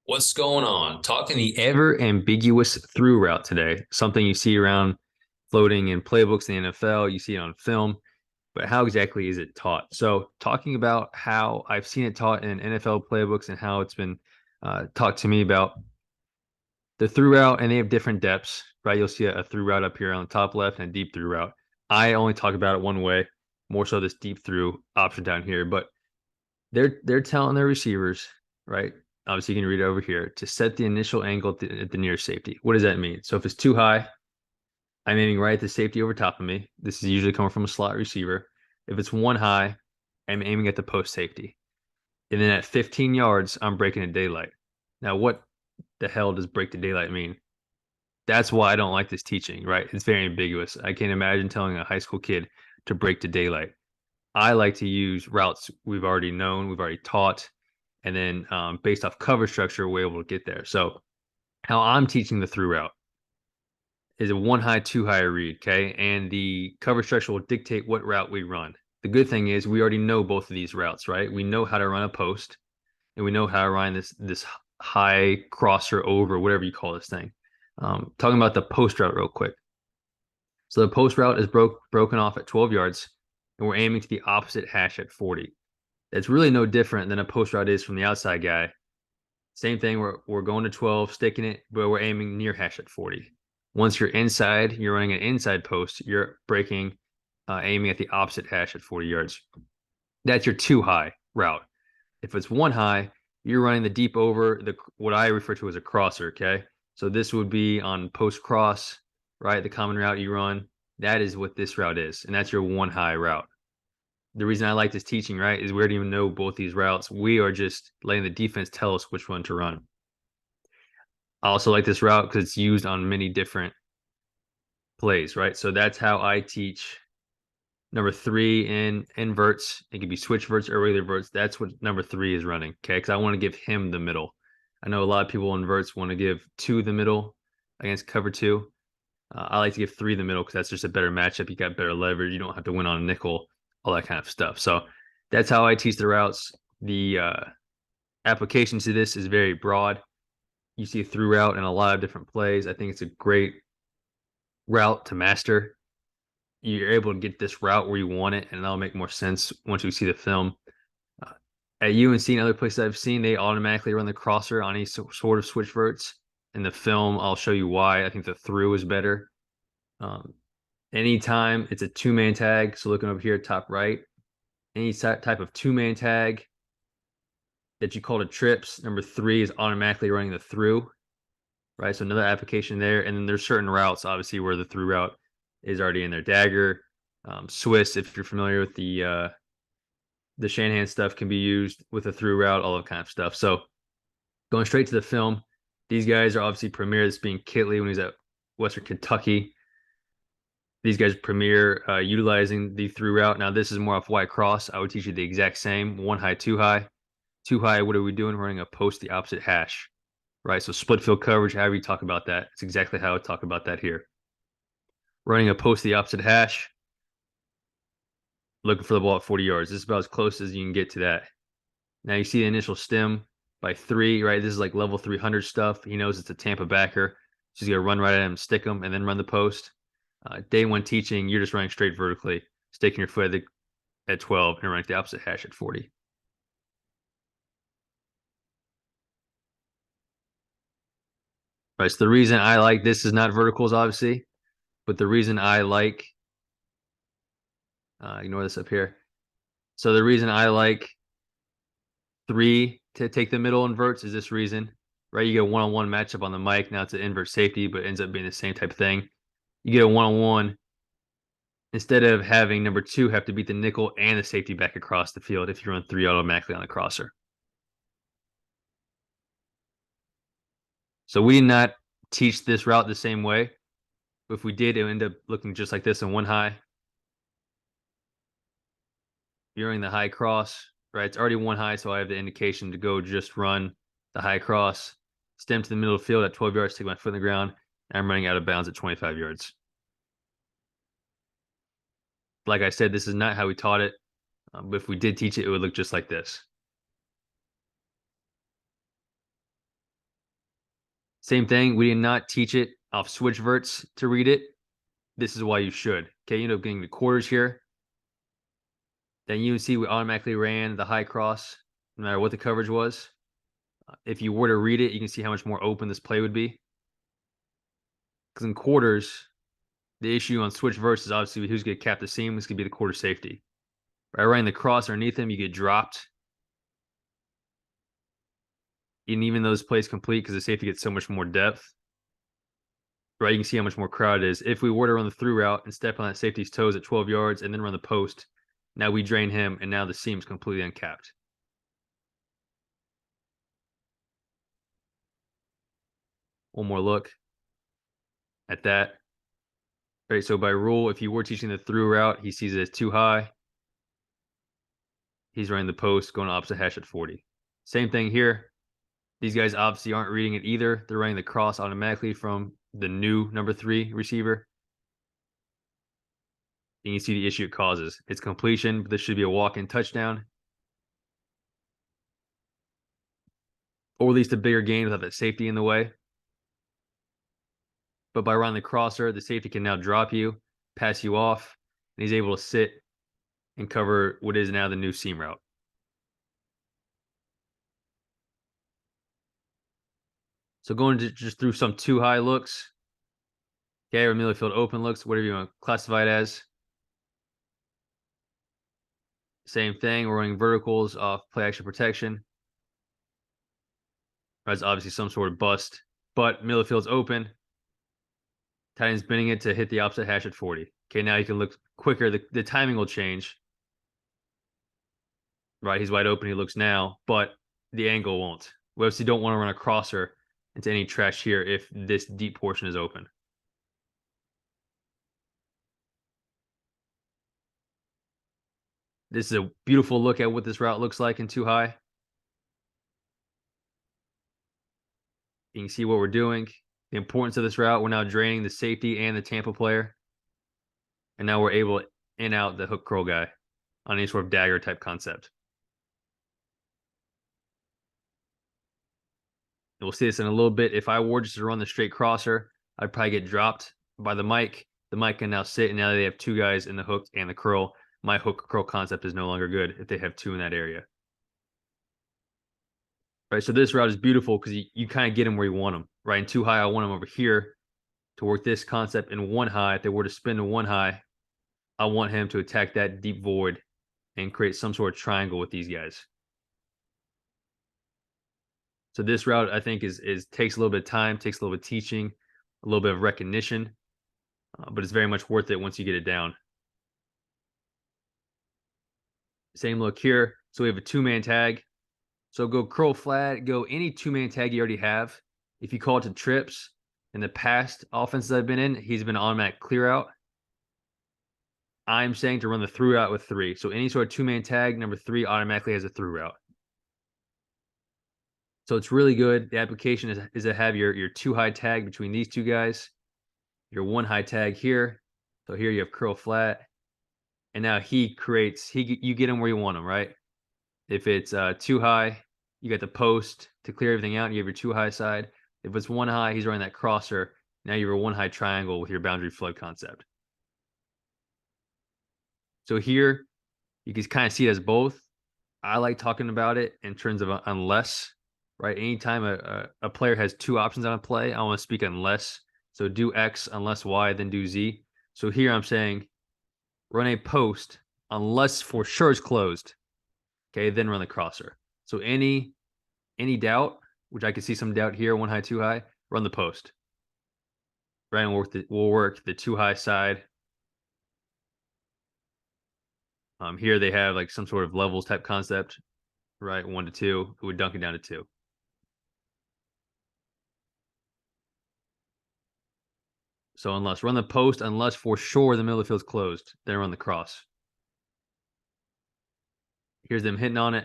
What's going on? Talking the ever ambiguous through route today. Something you see around floating in playbooks in the NFL, you see it on film, but how exactly is it taught? So, talking about how I've seen it taught in NFL playbooks and how it's been taught to me about the through route, and they have different depths, right? You'll see a through route up here on the top left and a deep through route. I only talk about it one way, more so this deep through option down here, but they're telling their receivers, right? Obviously, you can read it over here to set the initial angle at the nearest safety. What does that mean? So if it's too high, I'm aiming right at the safety over top of me. This is usually coming from a slot receiver. If it's one high, I'm aiming at the post safety. And then at 15 yards, I'm breaking the daylight. Now, what the hell does break the daylight mean? That's why I don't like this teaching, right? It's very ambiguous. I can't imagine telling a high school kid to break the daylight. I like to use routes we've already known, we've already taught, and then based off cover structure, we're able to get there. So how I'm teaching the through route is a one high, two high read, okay? And the cover structure will dictate what route we run. The good thing is we already know both of these routes, right? We know how to run a post, and we know how to run this high crosser over, whatever you call this thing. Talking about the post route real quick. So the post route is broken off at 12 yards, and we're aiming to the opposite hash at 40. That's really no different than a post route is from the outside guy. Same thing, we're going to 12, sticking it, but we're aiming near hash at 40. Once you're inside, you're running an inside post, you're breaking, aiming at the opposite hash at 40 yards. That's your two high route. If it's one high, you're running the deep over the what I refer to as a crosser, okay? So this would be on post cross, right? The common route you run. That is what this route is, and that's your one high route. The reason I like this teaching, right, is we already even know both these routes. We are just letting the defense tell us which one to run. I also like this route because it's used on many different plays, right? So that's how I teach number three in inverts. It could be switch verts or regular verts. That's what number three is running, okay? Because I want to give him the middle. I know a lot of people in verts want to give two the middle against cover two. I like to give three the middle because that's just a better matchup. You got better leverage. You don't have to win on a nickel, all that kind of stuff. So that's how I teach the routes. The application to this is very broad. You see a through route in a lot of different plays. I think it's a great route to master. You're able to get this route where you want it, and that'll make more sense once you see the film. Uh, at UNC and other places I've seen, they automatically run the crosser on any sort of switch verts. In the film, I'll show you why. I think the through is better. Um, Anytime it's a two-man tag, so looking over here, top right, any type of two-man tag that you call a trips, number three is automatically running the through, right? So another application there. And then there's certain routes, obviously, where the through route is already in there. Dagger, Swiss, if you're familiar with the Shanahan stuff, can be used with a through route, all that kind of stuff. So going straight to the film, these guys are obviously premier. This being Kitley when he's at Western Kentucky. These guys premier utilizing the through route. Now this is more off white cross. I would teach you the exact same one high, two high. Two high, what are we doing? We're running a post the opposite hash, right? So split field coverage, however you talk about that. It's exactly how I talk about that here. Running a post the opposite hash, looking for the ball at 40 yards. This is about as close as you can get to that. Now you see the initial stem by three, right? This is like level 300 stuff. He knows it's a Tampa backer. So he's going to run right at him, stick him, and then run the post. Day one teaching, you're just running straight vertically, sticking your foot at 12 and running the opposite hash at 40. Right. So the reason I like this is not verticals, obviously, but the reason I like ignore this up here. So the reason I like three to take the middle inverts is this reason, right? You get a one-on-one matchup on the mic. Now it's an invert safety, but it ends up being the same type of thing. You get a one-on-one instead of having number two have to beat the nickel and the safety back across the field if you run three automatically on the crosser. So we did not teach this route the same way. If we did, it would end up looking just like this in one high. You're running the high cross, right? It's already one high, so I have the indication to go just run the high cross, stem to the middle of the field at 12 yards, take my foot in the ground, and I'm running out of bounds at 25 yards. Like I said, this is not how we taught it, but if we did teach it, it would look just like this. Same thing. We did not teach it off switch verts to read it. This is why you should. Okay, you end up getting the quarters here. Then you see we automatically ran the high cross, no matter what the coverage was. If you were to read it, you can see how much more open this play would be. Because in quarters, the issue on switch verts is obviously who's going to cap the seam. This could be the quarter safety. By running the cross underneath him, you get dropped. And even though this play is complete because the safety gets so much more depth, right? You can see how much more crowd it is. If we were to run the through route and step on that safety's toes at 12 yards and then run the post, now we drain him, and now the seam's completely uncapped. One more look at that. All right, so by rule, if you were teaching the through route, he sees it as too high. He's running the post, going opposite hash at 40. Same thing here. These guys obviously aren't reading it either. They're running the cross automatically from the new number 3 receiver. And you see the issue it causes. It's completion, but this should be a walk-in touchdown. Or at least a bigger gain without that safety in the way. But by running the crosser, the safety can now drop you, pass you off, and he's able to sit and cover what is now the new seam route. So going to just through some too high looks. Okay, or middle field open looks, whatever you want to classify it as. Same thing, we're running verticals off play action protection. That's obviously some sort of bust, but middle field's open. Tight end's bending it to hit the opposite hash at 40. Okay, now you can look quicker. The timing will change. Right, he's wide open. He looks now, but the angle won't. We obviously don't want to run a crosser into any trash here if this deep portion is open. This is a beautiful look at what this route looks like in too high. You can see what we're doing. The importance of this route. We're now draining the safety and the Tampa player. And now we're able to in out the hook curl guy on any sort of dagger type concept. And we'll see this in a little bit. If I were just to run the straight crosser, I'd probably get dropped by the mic. The mic can now sit, and now they have 2 guys in the hook and the curl. My hook curl concept is no longer good if they have 2 in that area. Right, so this route is beautiful because you kind of get them where you want them. Right, in too high, I want them over here to work this concept in 1 high. If they were to spin to 1 high, I want him to attack that deep void and create some sort of triangle with these guys. So this route, I think, is takes a little bit of time, takes a little bit of teaching, a little bit of recognition, but it's very much worth it once you get it down. Same look here. So we have a 2-man tag. So go curl flat, go any 2-man tag you already have. If you call it to trips, in the past offenses I've been in, he's been automatic clear out. I'm saying to run the through route with 3. So any sort of 2-man tag, number 3 automatically has a through route. So it's really good. The application is to have your 2 high tag between these 2 guys, your 1 high tag here. So here you have curl flat, and now you get him where you want him, right? If it's 2 high, you got the post to clear everything out. And you have your 2 high side. If it's 1 high, he's running that crosser. Now you have a 1 high triangle with your boundary flood concept. So here you can kind of see it as both. I like talking about it in terms of unless. Right, anytime a player has 2 options on a play, I want to speak unless. So do X unless Y, then do Z. So here I'm saying run a post unless for sure it's closed. Okay, then run the crosser. So any doubt, which I can see some doubt here, 1 high, 2 high, run the post. Right, and we'll work the 2 high side. Here they have like some sort of levels type concept. Right, 1 to 2, it would dunk it down to 2. So unless run the post, unless for sure the middle of the field's closed, then run the cross. Here's them hitting on it.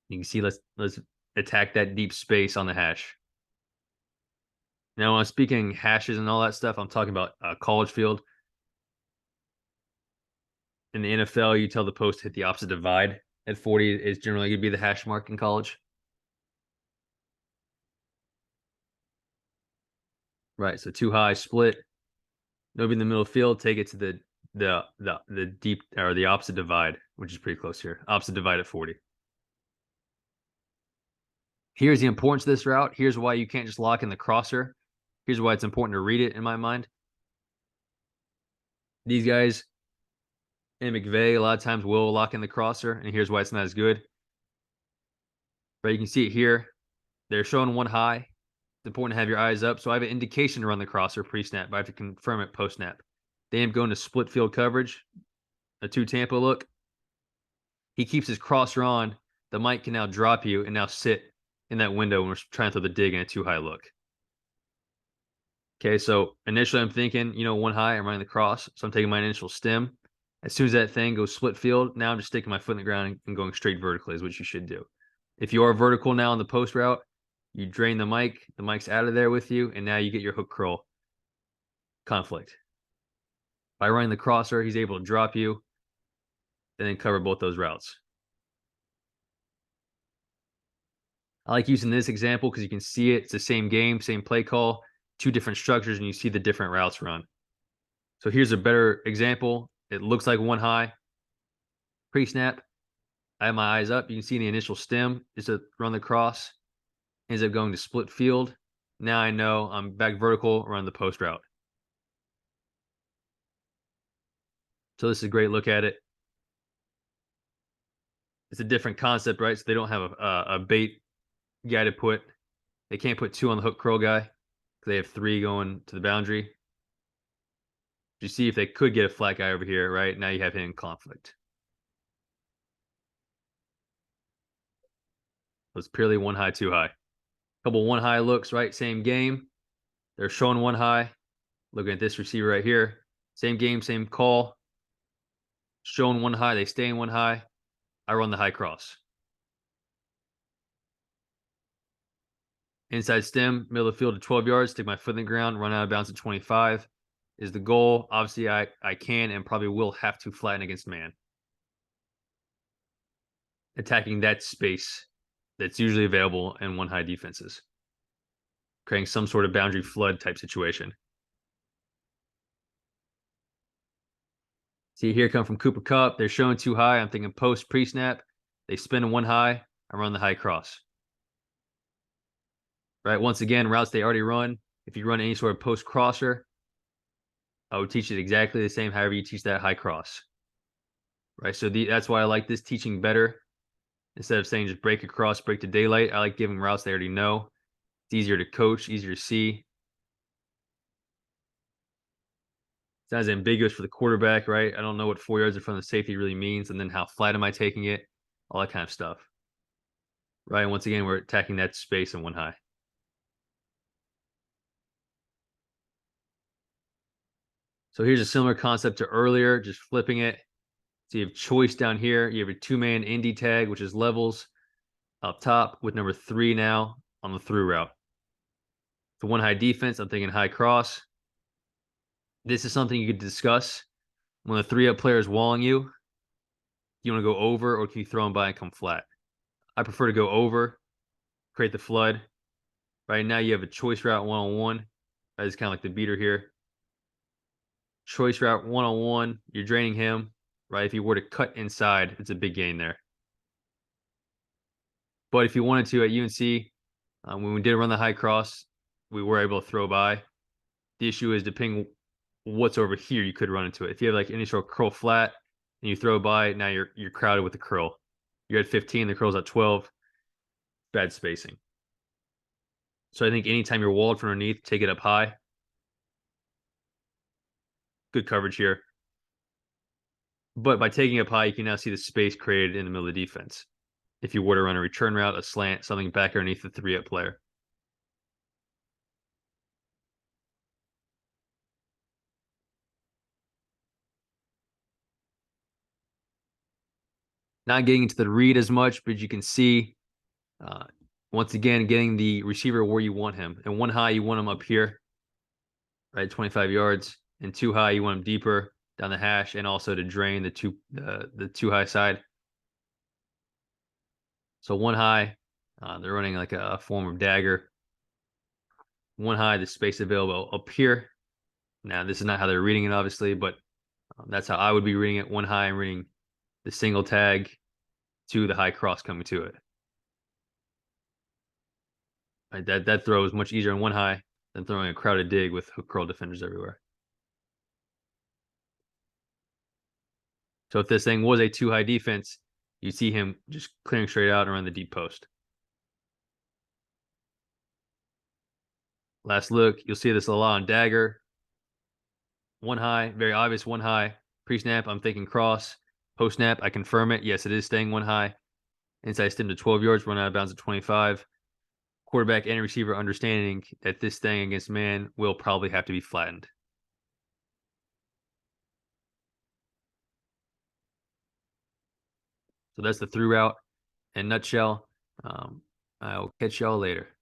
You can see let's attack that deep space on the hash. Now, when I'm speaking hashes and all that stuff, I'm talking about a college field. In the NFL, you tell the post to hit the opposite divide. At 40 is generally going to be the hash mark in college. Right. So too high, split. Nobody in the middle of the field, take it to the deep or the opposite divide, which is pretty close here. Opposite divide at 40. Here's the importance of this route. Here's why you can't just lock in the crosser. Here's why it's important to read it in my mind. These guys in McVay a lot of times will lock in the crosser, and here's why it's not as good. But you can see it here. They're showing one high. It's important to have your eyes up. So I have an indication to run the crosser pre-snap, but I have to confirm it post-snap. They end up going to split field coverage, a 2 Tampa look. He keeps his crosser on. The mic can now drop you and now sit in that window when we're trying to throw the dig in a 2 high look. Okay, so initially I'm thinking, 1 high, I'm running the cross. So I'm taking my initial stem. As soon as that thing goes split field, now I'm just sticking my foot in the ground and going straight vertically is what you should do. If you are vertical now on the post route, you drain the mic's out of there with you, and now you get your hook curl conflict. By running the crosser, he's able to drop you and then cover both those routes. I like using this example because you can see it. It's the same game, same play call, 2 different structures, and you see the different routes run. So here's a better example. It looks like 1 high. Pre-snap, I have my eyes up. You can see in the initial stem is to run the cross. Ends up going to split field. Now I know I'm back vertical, run the post route. So this is a great look at it. It's a different concept, right? So they don't have a bait guy to put. They can't put 2 on the hook curl guy because they have 3 going to the boundary. You see if they could get a flat guy over here, right? Now you have him in conflict. So it's purely 1 high, 2 high. Couple 1 high looks, right? Same game. They're showing 1 high. Looking at this receiver right here. Same game, same call. Showing 1 high. They stay in 1 high. I run the high cross. Inside stem, middle of the field to 12 yards. Stick my foot in the ground. Run out of bounds at 25 is the goal. Obviously, I can and probably will have to flatten against man. Attacking that space that's usually available in 1 high defenses. Creating some sort of boundary flood type situation. See, here come from Cooper Kupp. They're showing 2 high. I'm thinking post pre-snap. They spin 1 high. I run the high cross. Right. Once again, routes they already run. If you run any sort of post crosser, I would teach it exactly the same. However, you teach that high cross. Right. So that's why I like this teaching better. Instead of saying just break across, break to daylight, I like giving routes they already know. It's easier to coach, easier to see. It's not as ambiguous for the quarterback, right? I don't know what 4 yards in front of the safety really means, and then how flat am I taking it? All that kind of stuff. Right. And once again, we're attacking that space in 1 high. So here's a similar concept to earlier, just flipping it. So you have choice down here. You have a 2-man Indy tag, which is levels up top with number 3 now on the through route. The 1 high defense, I'm thinking high cross. This is something you could discuss when the 3-up player is walling you. You want to go over, or can you throw him by and come flat? I prefer to go over, create the flood. Right now you have a choice route 1-on-1. That is kind of like the beater here. Choice route 1-on-1, you're draining him. Right, if you were to cut inside, it's a big gain there. But if you wanted to at UNC, when we did run the high cross, we were able to throw by. The issue is depending what's over here, you could run into it. If you have like any sort of curl flat and you throw by, now you're crowded with the curl. You're at 15, the curl's at 12. Bad spacing. So I think anytime you're walled from underneath, take it up high. Good coverage here. But by taking up high, you can now see the space created in the middle of the defense. If you were to run a return route, a slant, something back underneath the 3-up player. Not getting into the read as much, but you can see, once again, getting the receiver where you want him. And 1 high, you want him up here, right, 25 yards. And 2 high, you want him deeper down the hash, and also to drain the 2 high side. So 1 high, they're running like a form of dagger. one high, the space available up here. Now, this is not how they're reading it, obviously, but that's how I would be reading it. One high and reading the single tag to the high cross coming to it. Right, that throw is much easier on one high than throwing a crowded dig with hook curl defenders everywhere. So if this thing was a two high defense, you see him just clearing straight out around the deep post. Last look, you'll see this a lot on dagger. One high, very obvious one high. Pre-snap, I'm thinking cross. Post-snap, I confirm it. Yes, it is staying one high. Inside stim to 12 yards, run out of bounds at 25. Quarterback and receiver understanding that this thing against man will probably have to be flattened. So that's the through route in a nutshell. I'll catch y'all later.